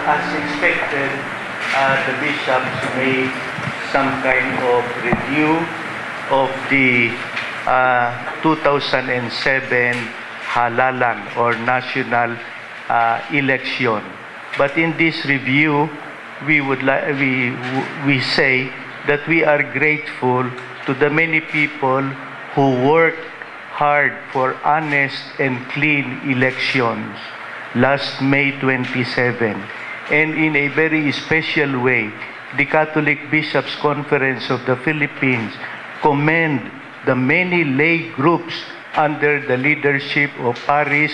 as expected, the bishops made some kind of review of the 2007 halalan or national election. But in this review, we say that we are grateful to the many people who worked hard for honest and clean elections last May 27. And in a very special way, the Catholic Bishops' Conference of the Philippines commend the many lay groups under the leadership of Paris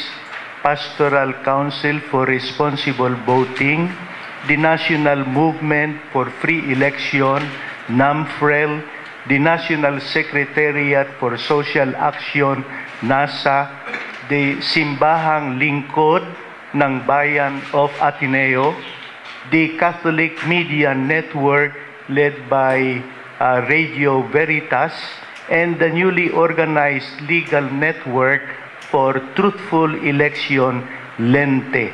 Pastoral Council for Responsible Voting, the National Movement for Free Election, NAMFREL, the National Secretariat for Social Action, NASA, the Simbahang Lingkod ng Bayan of Ateneo, the Catholic Media Network led by Radio Veritas, and the newly organized legal network for truthful election, Lente.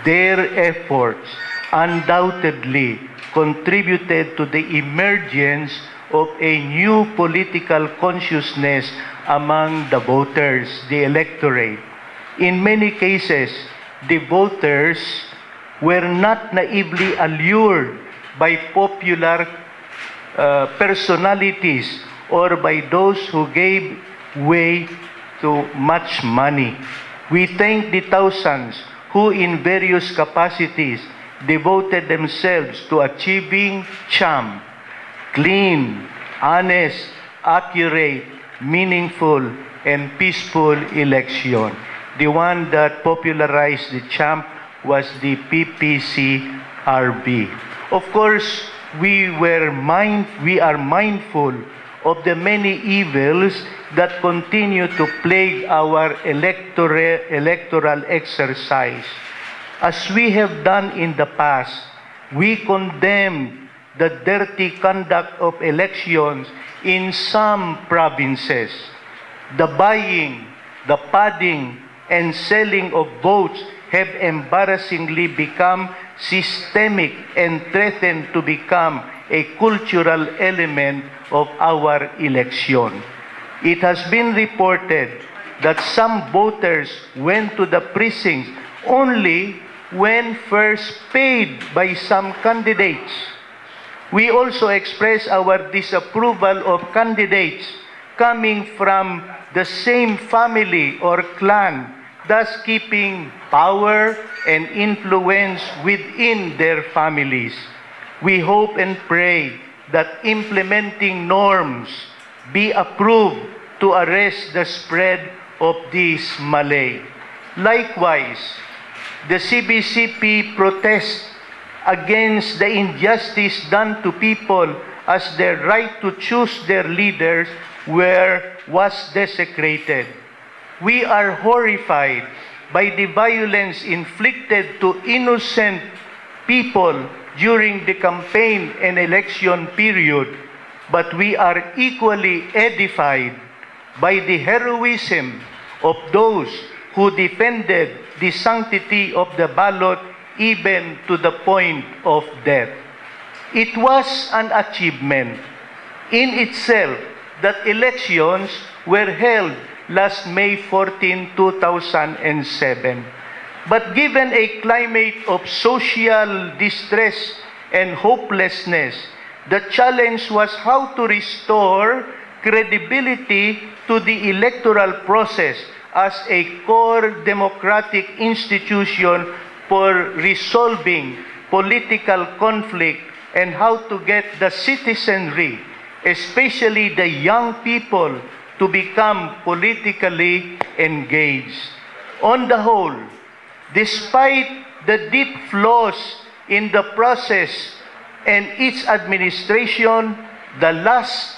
Their efforts undoubtedly contributed to the emergence of a new political consciousness among the voters, the electorate. In many cases, the voters were not naively allured by popular personalities or by those who gave way to much money. We thank the thousands who in various capacities devoted themselves to achieving clean, honest, accurate, meaningful, and peaceful election. The one that popularized the was the PPCRB. Of course, we are mindful of the many evils that continue to plague our electoral exercise. As we have done in the past, we condemn the dirty conduct of elections in some provinces. The buying, the padding, and selling of votes have embarrassingly become systemic and threaten to become a cultural element of our election. It has been reported that some voters went to the precincts only when first paid by some candidates. We also express our disapproval of candidates coming from the same family or clan, thus keeping power and influence within their families. We hope and pray that implementing norms be approved to arrest the spread of this malay. Likewise, the CBCP protests against the injustice done to people as their right to choose their leaders was desecrated. We are horrified by the violence inflicted to innocent people during the campaign and election period, but we are equally edified by the heroism of those who defended the sanctity of the ballot even to the point of death. It was an achievement in itself that elections were held last May 14, 2007. But given a climate of social distress and hopelessness, the challenge was how to restore credibility to the electoral process as a core democratic institution for resolving political conflict and how to get the citizenry, especially the young people, to become politically engaged. On the whole, despite the deep flaws in the process and its administration, the last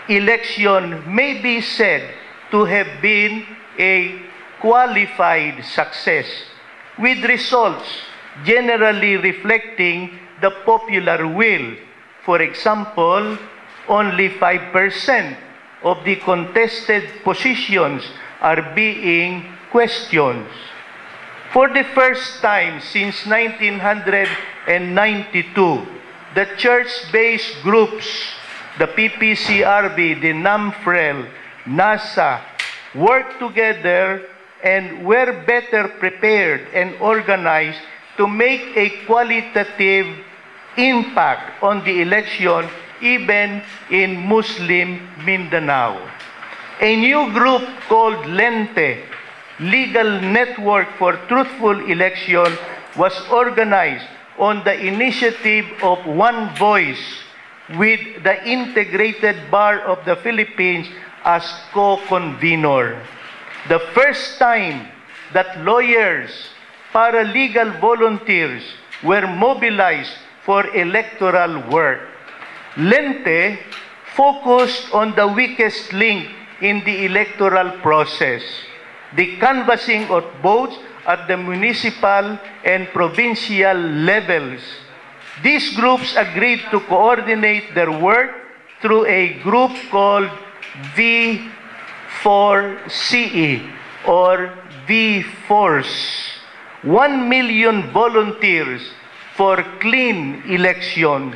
election may be said to have been a qualified success, with results generally reflecting the popular will. For example, only 5% of the contested positions are being questioned. For the first time since 1992, the church-based groups, the PPCRB, the NAMFREL, NASA, worked together and were better prepared and organized to make a qualitative impact on the election even in Muslim Mindanao. A new group called LENTE, Legal Network for Truthful Election, was organized on the initiative of One Voice with the Integrated Bar of the Philippines as co-convenor. The first time that lawyers, paralegal volunteers were mobilized for electoral work. Lente focused on the weakest link in the electoral process, the canvassing of votes at the municipal and provincial levels. These groups agreed to coordinate their work through a group called V4CE or V-Force. 1 million volunteers for clean elections.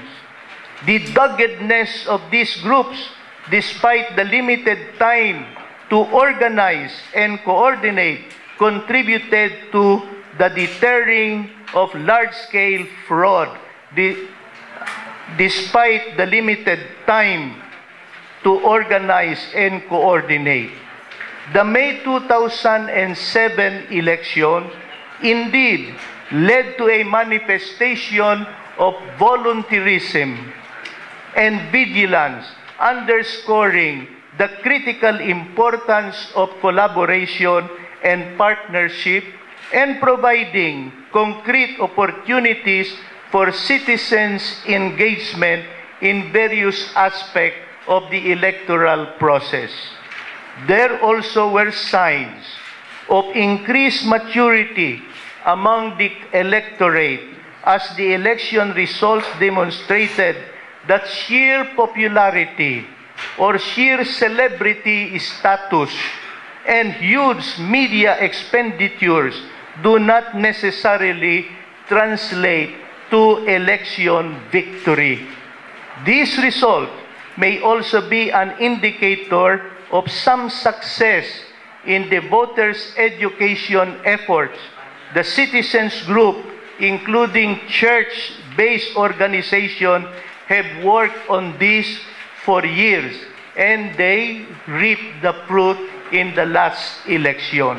The doggedness of these groups, despite the limited time to organize and coordinate, contributed to the deterring of large-scale fraud. Despite the limited time to organize and coordinate. The May 2007 election indeed led to a manifestation of volunteerism and vigilance, underscoring the critical importance of collaboration and partnership and providing concrete opportunities for citizens' engagement in various aspects of the electoral process. There also were signs of increased maturity among the electorate as the election results demonstrated that sheer popularity or sheer celebrity status and huge media expenditures do not necessarily translate to election victory. This result may also be an indicator of some success in the voters' education efforts. The citizens group, including church-based organizations, have worked on this for years, and they reaped the fruit in the last election.